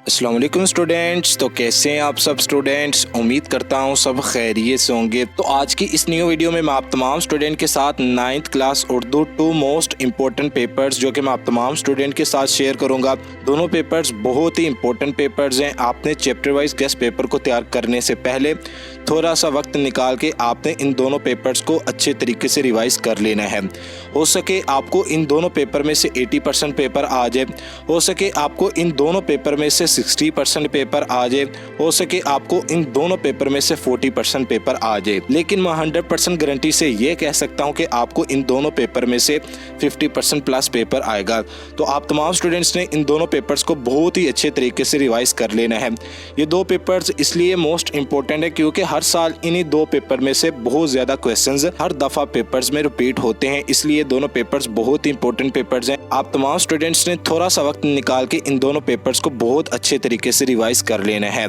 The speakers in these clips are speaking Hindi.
अस्सलाम वालेकुम स्टूडेंट्स। तो कैसे हैं आप सब स्टूडेंट्स? उम्मीद करता हूं सब खैरियत से होंगे। तो आज की इस न्यू वीडियो में मैं आप तमाम स्टूडेंट के साथ 9th class Urdu 2 most important papers जो कि मैं आप तमाम स्टूडेंट के साथ शेयर करूंगा। दोनों पेपर्स बहुत ही इंपॉर्टेंट पेपर्स हैं। आपने चैप्टर वाइज गेस्ट पेपर को तैयार करने से पहले थोड़ा सा वक्त निकाल के आपने इन दोनों पेपर्स को अच्छे तरीके से रिवाइज कर लेना है। हो सके आपको इन दोनों पेपर में से 80% पेपर आ जाए, हो सके आपको इन दोनों पेपर में से 60% पेपर आ जाए, हो सके आपको इन दोनों पेपर में से 40% पेपर आ जाए। लेकिन मैं 100% गारंटी से ये कह सकता हूँ कि आपको इन दोनों पेपर में से 50% प्लस पेपर आएगा। तो आप तमाम स्टूडेंट्स ने इन दोनों पेपर्स को बहुत ही अच्छे तरीके से रिवाइज कर लेना है। ये दो पेपर्स इसलिए मोस्ट इंपॉर्टेंट है क्योंकि हर साल इन्हीं दो पेपर में से बहुत ज़्यादा क्वेश्चंस हर दफ़ा पेपर्स में रिपीट होते हैं, इसलिए दोनों पेपर्स बहुत ही इंपॉर्टेंट पेपर्स हैं। आप तमाम स्टूडेंट्स ने थोड़ा सा वक्त निकाल के इन दोनों पेपर्स को बहुत अच्छे तरीके से रिवाइज कर लेना है।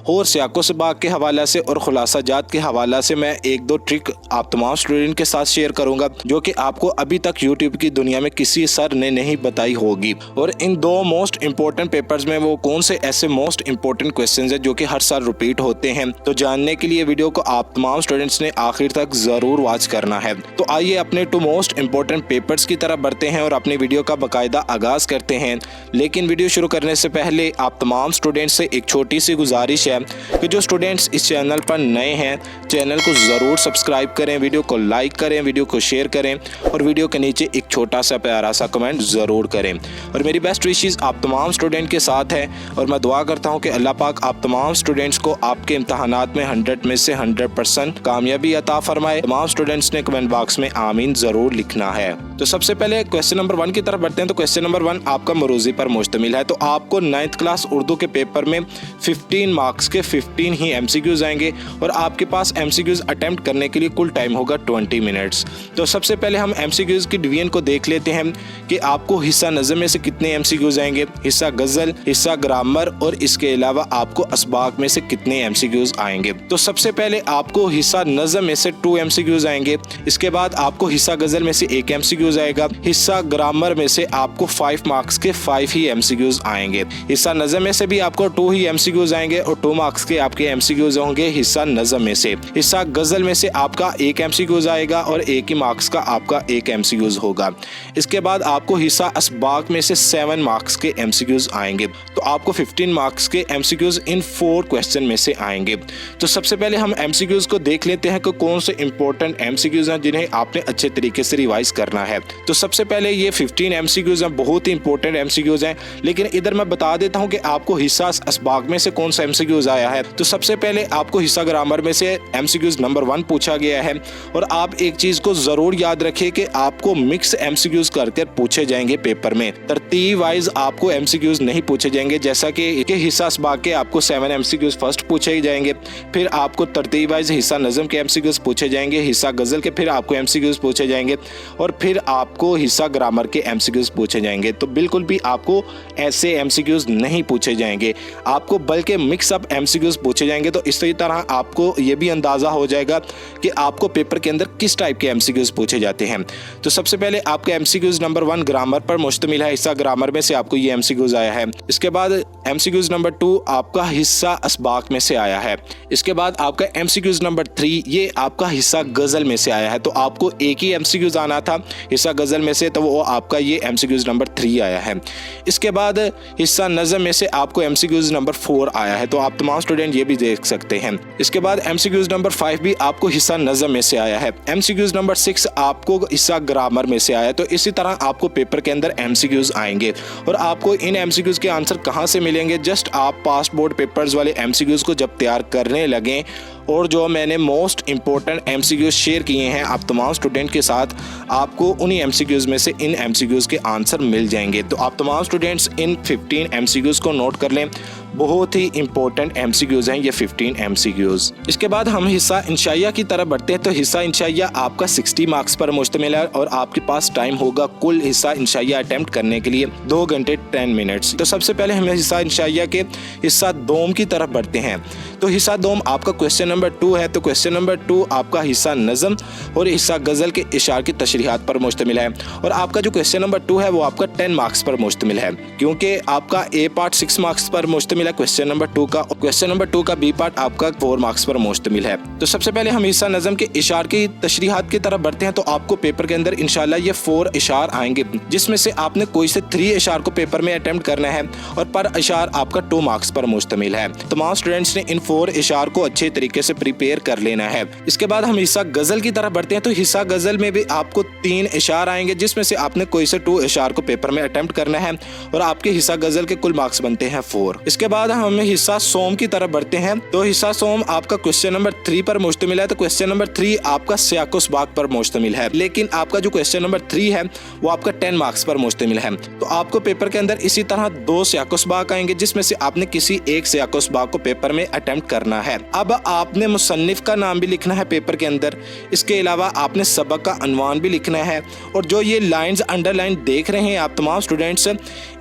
और सियाको सबाक के हवाला से और खुलासा जात के हवाला से मैं एक दो ट्रिक आप तमाम स्टूडेंट के साथ शेयर करूंगा जो कि आपको अभी तक यूट्यूब की दुनिया में किसी सर ने नहीं बताई होगी। और इन दो मोस्ट इंपॉर्टेंट पेपर्स में वो कौन से ऐसे मोस्ट इंपॉर्टेंट क्वेश्चंस हैं जो कि हर साल रिपीट होते हैं, तो जानने के लिए वीडियो को आप तमाम स्टूडेंट्स ने आखिर तक जरूर वॉच करना है। तो आइए अपने 2 मोस्ट इंपॉर्टेंट पेपर्स की तरफ बढ़ते हैं और अपनी वीडियो का बाकायदा आगाज करते हैं। लेकिन वीडियो शुरू करने से पहले आप तमाम स्टूडेंट्स से एक छोटी सी गुजारिश है कि जो स्टूडेंट्स इस चैनल पर नए हैं चैनल को ज़रूर सब्सक्राइब करें, वीडियो को लाइक करें, वीडियो को शेयर करें और वीडियो के नीचे एक छोटा सा प्यारा सा कमेंट ज़रूर करें। और मेरी बेस्ट विशेस आप तमाम स्टूडेंट के साथ है और मैं दुआ करता हूँ कि अल्लाह पाक आप तमाम स्टूडेंट्स को आपके इम्तहानात में 100 में से 100% कामयाबी अता फरमाए। तमाम स्टूडेंट्स ने कमेंट बॉक्स में आमीन ज़रूर लिखना है। तो सबसे पहले क्वेश्चन नंबर 1 की तरफ बढ़ते हैं। तो क्वेश्चन नंबर 1 आपका मरूजी पर मुश्तमिल है। तो आपको 9th क्लास उर्दू के पेपर में 15 मार्क्स के 15 ही MCQs आएंगे और आपके पास MCQs अटेम्प्ट करने के लिए कुल टाइम होगा 20 मिनट्स। तो सबसे पहले हम MCQs की डिवीजन को देख लेते हैं कि आपको हिस्सा नज़म में से कितने MCQs आएंगे, हिस्सा गज़ल, हिस्सा ग्रामर और इसके अलावा आपको असबाक में से कितने MCQs आएंगे। तो सबसे पहले आपको हिस्सा नज़म में से 2 MCQs आएंगे, इसके बाद आपको हिस्सा गज़ल में से 1 MCQs आएगा, हिस्सा ग्रामर में से आपको 5 मार्क्स के 5 ही MCQs आएंगे, हिस्सा नज़म में से भी आपको 2 ही MCQs आएंगे और 2 मार्क्स के आपके MCQs होंगे हिस्सा नज़म में से। हिस्सा गज़ल में से आपका 1 MCQs आएगा और 1 ही मार्क्स का आपका 1 MCQs होगा। इसके बाद आपको हिस्सा असबाक में से 7 मार्क्स के MCQs आएंगे। तो आपको 15 मार्क्स के MCQs इन 4 क्वेश्चन में से आएंगे। तो सबसे पहले हम MCQs को देख लेते हैं कि कौन से इंपॉर्टेंट MCQs हैं जिन्हें आपने अच्छे तरीके से रिवाइज करना है। तो सबसे पहले ये 15 MCQs हैं, बहुत ही इंपॉर्टेंट MCQs हैं। लेकिन इधर मैं बता देता हूं कि आपको हिस्सा असबाक में से कौन सा MCQs आया है। तो सबसे पहले आपको हिस्सा ग्रामर में से MCQs नंबर 1 पूछा गया है। और आप एक चीज को जरूर याद रखिए कि आपको मिक्स MCQs करके पूछे जाएंगे पेपर में, तरतीब वाइज आपको MCQs नहीं पूछे जाएंगे। जैसा कि हिस्सा असबाक के आपको 7 MCQs फर्स्ट पूछे जाएंगे, फिर आपको तरतीब वाइज हिस्सा नज़म के MCQs पूछे जाएंगे, हिस्सा गज़ल के फिर आपको MCQs पूछे जाएंगे और फिर आपको हिस्सा ग्रामर के MCQs पूछे जाएंगे। तो बिल्कुल भी आपको ऐसे MCQs नहीं पूछे जाएंगे, आपको बल्कि मिक्स अप MCQs पूछे जाएंगे। तो इसी तरह आपको ये भी अंदाज़ा हो जाएगा कि आपको पेपर के अंदर किस टाइप के MCQs पूछे जाते हैं। तो सबसे पहले आपका MCQs नंबर 1 ग्रामर पर मुश्तमिल है, हिस्सा ग्रामर में से आपको ये MCQs आया है। इसके बाद MCQs नंबर 2 आपका हिस्सा असबाक में से आया है। इसके बाद आपका MCQs नंबर 3 ये आपका हिस्सा गज़ल में से आया है। तो आपको एक ही MCQs आना था हिस्सा गज़ल में से, तो वो आपका ये MCQs नंबर 3 आया है। इसके बाद हिस्सा नज़म में से आपको MCQs नंबर 4 आया है। तो आप तमाम स्टूडेंट ये भी देख सकते हैं। इसके बाद MCQs नंबर 5 भी आपको हिस्सा नज़म में से आया है। MCQs नंबर 6 आपको हिस्सा ग्रामर में से आया। तो इसी तरह आपको पेपर के अंदर MCQs आएंगे और आपको इन MCQs के आंसर कहाँ से मिलेंगे, जस्ट आप पास्ट बोर्ड पेपर्स वाले MCQs को जब तैयार करने लगें और जो मैंने मोस्ट इंपॉर्टेंट MCQs शेयर किए हैं आप तमाम स्टूडेंट के साथ, आपको उन्हीं MCQs में से इन MCQs के आंसर मिल जाएंगे। तो आप तमाम स्टूडेंट्स इन 15 MCQs को नोट कर लें, बहुत ही इंपॉर्टेंट MCQs हैं ये 15 MCQs। इसके बाद हम हिस्सा इंशाइया की तरफ बढ़ते हैं। तो हिस्सा इंशाइया आपका 60 मार्क्स पर मुश्तमिल है और आपके पास टाइम होगा कुल हिस्सा इंशाइया अटेम्प्ट करने के लिए 2 घंटे 10 मिनट्स। तो सबसे पहले हम हिस्सा इंशाइया के हिस्सा दोम की तरफ बढ़ते हैं। तो हिस्सा दोम आपका क्वेश्चन नंबर 2 है। तो क्वेश्चन नंबर 2 आपका हिस्सा नज़म और हिस्सा गज़ल के इशार की तशरीहात पर मुश्तमिल है और आपका जो क्वेश्चन नंबर 2 है वो आपका 10 मार्क्स पर मुश्तमिल है, क्योंकि आपका ए पार्ट 6 मार्क्स पर मुश्तमिल है क्वेश्चन नंबर 2 का, और क्वेश्चन नंबर 2 का बी पार्ट आपका 4 मार्क्स पर मुश्तमिल है। तो सबसे पहले हम हिस्सा नज़म के इशार की तशरीहात की तरफ बढ़ते हैं। तो आपको पेपर के अंदर इंशाल्लाह ये 4 इशार आएंगे, जिसमें से आपने कोई से 3 इशार को पेपर में अटेम्प्ट करना है और पर इशार आपका 2 मार्क्स पर मुश्तमिल है। तमाम स्टूडेंट्स ने इन 4 इशार को अच्छे तरीके से प्रिपेयर कर लेना है। इसके बाद हम हिस्सा गजल की तरफ बढ़ते हैं। तो हिस्सा गजल में भी आपको 3 इशार आएंगे, जिसमें से आपने कोई से 2 इशार को पेपर में अटेम्प्ट करना है और आपके हिस्सा गजल के कुल मार्क्स बनते हैं 4। इसके बाद हम हिस्सा सोम की तरफ बढ़ते हैं। तो हिस्सा सोम आपका क्वेश्चन नंबर 3 पर मुश्तमिल है। तो क्वेश्चन नंबर 3 आपका सियाकुसबाग पर मुश्तमिल है, लेकिन आपका जो क्वेश्चन नंबर 3 है वो आपका 10 मार्क्स पर मुश्तमिल है। तो आपको पेपर के अंदर इसी तरह 2 सियाकुसबाग आएंगे, जिसमें से आपने किसी एक सियाकुसबाग को पेपर में अटेम्प्ट करना है। अब आपने मुसन्निफ का नाम भी लिखना है पेपर के अंदर, इसके अलावा आपने सबक का अनवान भी लिखना है, और जो ये लाइंस अंडरलाइन देख रहे हैं आप तमाम स्टूडेंट्स,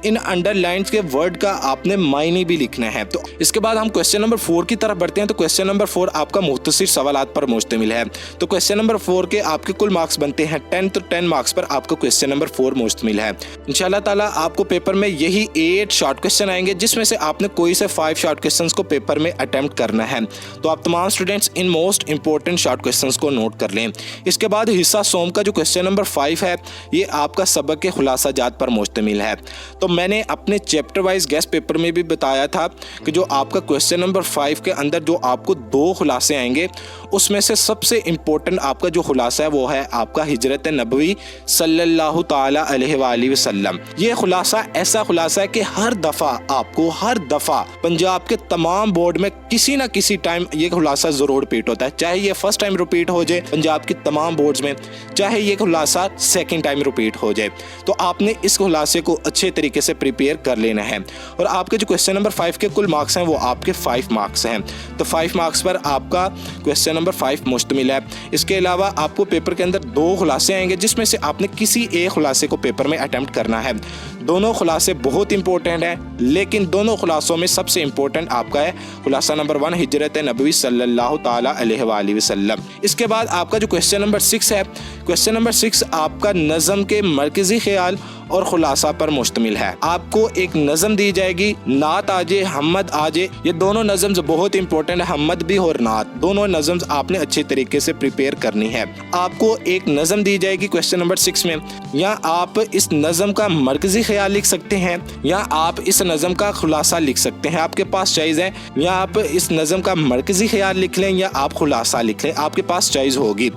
इन अंडरलाइंस के वर्ड का आपने मायने भी लिखना है। तो इसके बाद हम क्वेश्चन नंबर 4 की तरफ बढ़ते हैं। तो क्वेश्चन नंबर 4 आपका मुख्तसर सवालात पर मुश्तमिल है। तो क्वेश्चन नंबर 4 के आपके कुल मार्क्स बनते हैं 10, तो 10 मार्क्स पर आपका क्वेश्चन नंबर 4 मुश्तमिल है। इंशाल्लाह ताला आपको पेपर में यही 8 शॉर्ट क्वेश्चन आएंगे, जिसमें से आपने कोई से 5 शॉर्ट क्वेश्चंस को पेपर में अटेम्प्ट करना है। तो आप तमाम students in most important short questions को नोट कर लें। इसके बाद हिस्सा सोम का जो क्वेश्चन नंबर 5 है ये आपका सबक के खुलासा जात पर मुश्तमिल है। तो मैंने अपने चैप्टर वाइज गेस्ट पेपर में भी बताया था कि जो आपका क्वेश्चन नंबर 5 के अंदर जो आपको 2 खुलासे आएंगे, उसमें से सबसे इम्पोर्टेंट आपका जो खुलासा है वो है आपका हिजरत नबवी सल्लल्लाहु ताला अलैहि वसल्लम। ये खुलासा ऐसा खुलासा है कि हर दफ़ा पंजाब के तमाम बोर्ड में किसी ना किसी टाइम ये खुलासा ज़रूर रिपीट होता है, चाहे ये फर्स्ट टाइम रिपीट हो जाए पंजाब की तमाम बोर्ड्स में, चाहे ये खुलासा सेकंड टाइम रिपीट हो जाए। तो आपने इस खुलासे को अच्छे तरीके से प्रिपेयर कर लेना है। और आपके जो क्वेश्चन नंबर 5 के कुल मार्क्स हैं वो आपके 5 मार्क्स हैं। तो 5 मार्क्स पर आपका क्वेश्चन नंबर 5 मुश्तमिल है। इसके अलावा आपको पेपर के अंदर 2 खुलासे आएंगे, जिसमें से आपने किसी एक खुलासे को पेपर में अटेम्प्ट करना है। दोनों खुलासे बहुत इंपॉर्टेंट हैं, लेकिन दोनों खुलासों में सबसे इंपॉर्टेंट आपका है खुलासा नंबर 1 हिजरत नबवी सल्लल्लाहु ताला अलैहि वसल्लम। इसके बाद आपका जो क्वेश्चन नंबर 6 है, क्वेश्चन नंबर 6 आपका नज़म के मरकज़ी ख्याल और खुलासा पर मुश्तमिल है। आपको एक नज़म दी जाएगी, नात आजे हम्मद आजे, ये दोनों नज़म्स बहुत इंपॉर्टेंट है, हम्मद भी और नात दोनों नज़म्स आपने अच्छे तरीके से प्रिपेयर करनी है। आपको एक नज़म दी जाएगी क्वेश्चन नंबर 6 में, या आप इस नज़म का मरकज़ी ख्याल लिख सकते हैं या आप इस नज़म का खुलासा लिख सकते हैं, आपके पास चॉइस है। या आप इस नज़म का मरकज़ी ख्याल लिख लें या आप खुलासा लिख लें, आपके पास चॉइस होगी।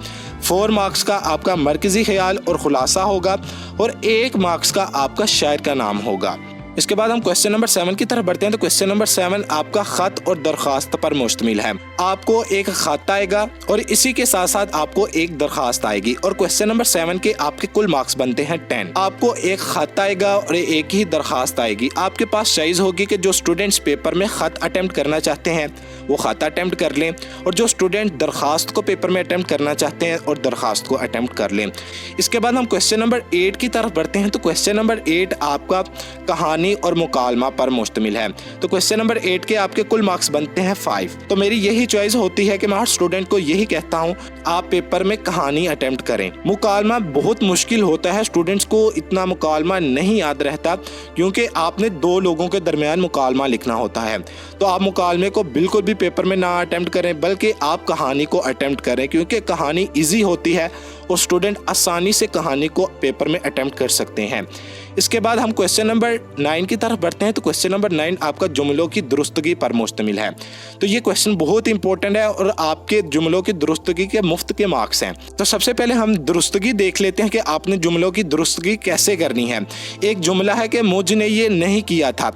4 मार्क्स का आपका मरकज़ी ख्याल और खुलासा होगा और 1 मार्क्स का आपका शायर का नाम होगा। इसके बाद हम क्वेश्चन नंबर 7 की तरफ बढ़ते हैं। तो क्वेश्चन नंबर 7 आपका खत और दरखास्त पर मुश्तमिल है। आपको एक खत आएगा और इसी के साथ साथ आपको एक दरखास्त आएगी, और क्वेश्चन नंबर 7 के आपके कुल मार्क्स बनते हैं 10। आपको एक खत आएगा और एक ही दरखास्त आएगी। आपके पास चॉइस होगी कि जो स्टूडेंट्स पेपर में खत अटेम्प्ट करना चाहते हैं वो खत अटेम्प्ट कर लें, और जो स्टूडेंट दरखास्त को पेपर में अटेम्प्ट करना चाहते हैं और दरखास्त को अटेम्प्ट कर लें। इसके बाद हम क्वेश्चन नंबर 8 की तरफ बढ़ते हैं। तो क्वेश्चन नंबर 8 आपका कहानी और मुकालमा पर मुश्तमिल है। तो क्वेश्चन नंबर 8 के आपके कुल मार्क्स बनते हैं 5। तो मेरी यही चॉइस होती है कि मैं हर स्टूडेंट को यही कहता हूँ आप पेपर में कहानी अटेम्प्ट करें। मुकालमा बहुत मुश्किल होता है, स्टूडेंट्स को इतना मुकालमा नहीं याद रहता, क्योंकि आपने 2 लोगों के दरमियान मुकालमा लिखना होता है। तो आप मुकालमे को बिल्कुल भी पेपर में ना अटेम्प्ट करें, बल्कि आप कहानी को अटेम्प्ट करें, क्योंकि कहानी ईजी होती है और स्टूडेंट आसानी से कहानी को पेपर में अटेम्प्ट कर सकते हैं। इसके बाद हम क्वेश्चन नंबर 9 की तरफ बढ़ते हैं। तो क्वेश्चन नंबर 9 आपका जुमलों की दुरुस्तगी पर मुश्तमिल है। तो ये क्वेश्चन बहुत इंपॉर्टेंट है और आपके जुमलों की दुरुस्तगी के मुफ्त के मार्क्स हैं। तो सबसे पहले हम दुरुस्तगी देख लेते हैं कि आपने जुमलों की दुरुस्तगी कैसे करनी है। एक जुमला है कि मुझने ये नहीं किया था,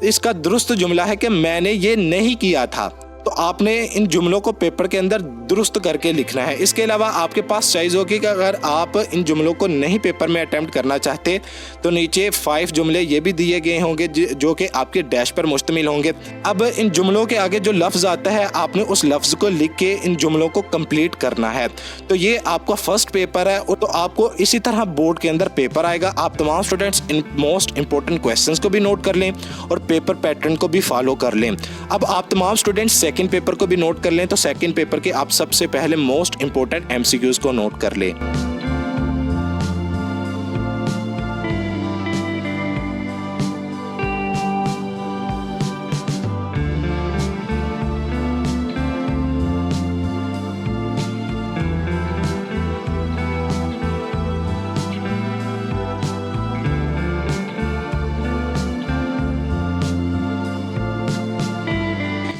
इसका दुरुस्त जुमला है कि मैंने ये नहीं किया था। तो आपने इन जुमलों को पेपर के अंदर दुरुस्त करके लिखना है। इसके अलावा आपके पास चॉइस होगी कि अगर आप इन जुमलों को नहीं पेपर में अटेम्प्ट करना चाहते तो नीचे 5 जुमले ये भी दिए गए होंगे जो कि आपके डैश पर मुश्तमिल होंगे। अब इन जुमलों के आगे जो लफ्ज़ आता है आपने उस लफ्ज़ को लिख के इन जुमलों को कंप्लीट करना है। तो ये आपका फर्स्ट पेपर है और तो आपको इसी तरह बोर्ड के अंदर पेपर आएगा। आप तमाम students in most important questions को भी नोट कर लें और पेपर पैटर्न को भी फॉलो कर लें। अब आप तमाम स्टूडेंट्स सेकंड पेपर को भी नोट कर लें। तो सेकंड पेपर के आप सबसे पहले मोस्ट इंपॉर्टेंट MCQs को नोट कर लें।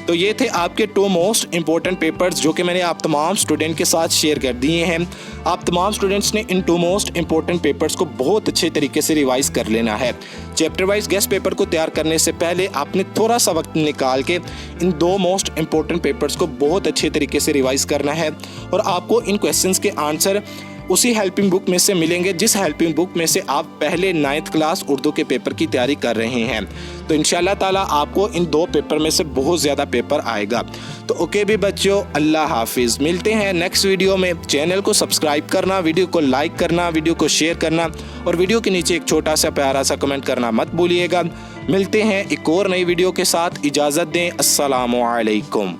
तो ये थे आपके 2 मोस्ट इंपॉर्टेंट पेपर्स जो कि मैंने आप तमाम स्टूडेंट के साथ शेयर कर दिए हैं। आप तमाम स्टूडेंट्स ने इन 2 मोस्ट इंपॉर्टेंट पेपर्स को बहुत अच्छे तरीके से रिवाइज कर लेना है। चैप्टर वाइज गेस्ट पेपर को तैयार करने से पहले आपने थोड़ा सा वक्त निकाल के इन 2 मोस्ट इंपॉर्टेंट पेपर्स को बहुत अच्छे तरीके से रिवाइज करना है और आपको इन क्वेश्चंस के आंसर उसी हेल्पिंग बुक में से मिलेंगे जिस हेल्पिंग बुक में से आप पहले 9th क्लास उर्दू के पेपर की तैयारी कर रहे हैं। तो इंशाल्लाह ताला आपको इन 2 पेपर में से बहुत ज़्यादा पेपर आएगा। तो ओके भी बच्चों, अल्लाह हाफिज़। मिलते हैं नेक्स्ट वीडियो में। चैनल को सब्सक्राइब करना, वीडियो को लाइक करना, वीडियो को शेयर करना और वीडियो के नीचे एक छोटा सा प्यारा सा कमेंट करना मत भूलिएगा। मिलते हैं एक और नई वीडियो के साथ। इजाज़त दें। अस्सलामु अलैकुम।